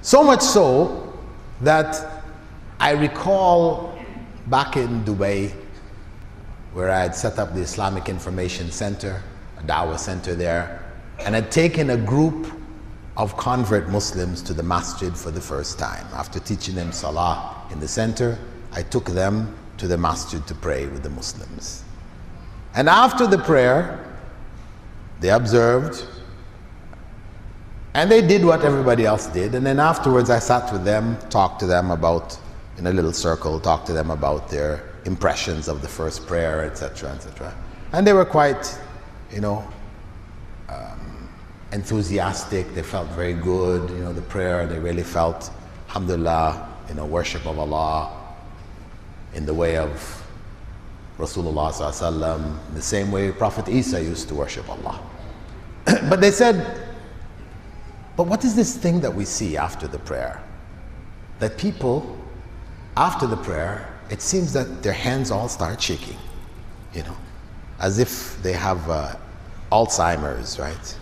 So much so that I recall back in Dubai, where I had set up the Islamic Information Center, a Dawah center there, and had taken a group of convert Muslims to the masjid for the first time. After teaching them salah in the center, I took them to the masjid to pray with the Muslims. And after the prayer, they observed, and they did what everybody else did. And then afterwards, I sat with them, talked to them about, in a little circle, talked to them about their impressions of the first prayer, etc., etc. And they were quite, enthusiastic. They felt very good, the prayer. They really felt, alhamdulillah, worship of Allah in the way of Rasulullah sallallahu alaihi wasallam, the same way Prophet Isa used to worship Allah. But they said, but what is this thing that we see after the prayer? That people, after the prayer, it seems that their hands all start shaking, as if they have Alzheimer's, right?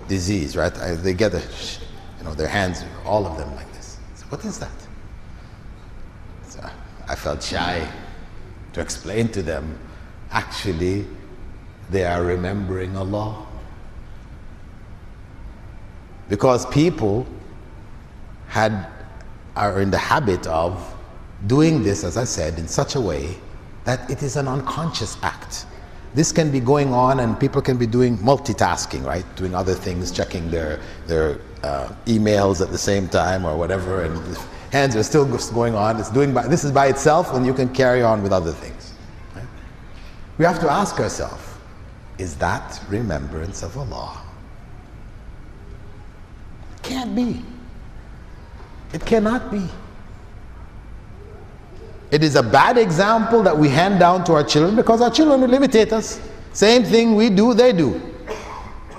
Disease, right? They get their hands, all of them like this. So what is that? So I felt shy to explain to them, actually, they are remembering Allah. Because people are in the habit of doing this, as I said, in such a way that it is an unconscious act. This can be going on and people can be doing multitasking, right? Doing other things, checking their emails at the same time or whatever, and the hands are still going on. This is by itself, and you can carry on with other things. Right? We have to ask ourselves, is that remembrance of Allah? It can't be. It cannot be. It is a bad example that we hand down to our children because our children will imitate us. Same thing we do, they do.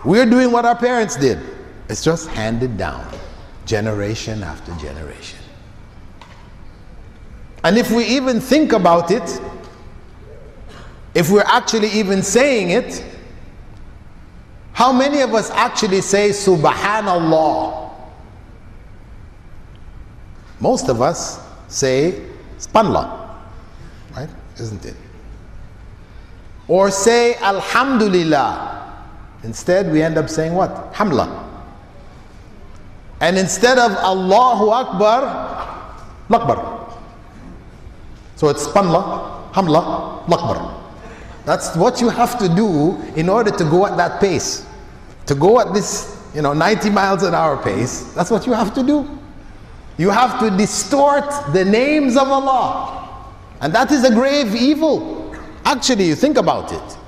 We're doing what our parents did. It's just handed down, generation after generation. And if we even think about it, if we're actually even saying it, how many of us actually say Subhanallah? Most of us say Subhanallah, right? Isn't it? Or say Alhamdulillah. Instead, we end up saying what? Hamla. And instead of Allahu Akbar, Lakbar. So it's Subhanallah, Hamla, Lakbar. That's what you have to do in order to go at that pace. To go at this, 90 miles an hour pace, that's what you have to do. You have to distort the names of Allah. And that is a grave evil. Actually, you think about it.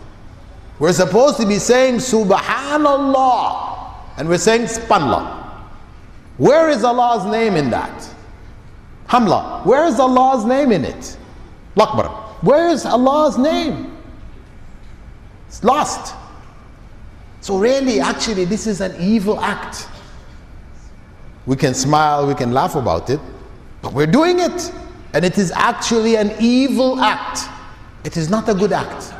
We're supposed to be saying Subhanallah, and we're saying Subhanallah. Where is Allah's name in that? Hamla. Where is Allah's name in it? Lakbar. Where is Allah's name? It's lost. So really, actually, this is an evil act. We can smile, we can laugh about it, but we're doing it. And it is actually an evil act. It is not a good act.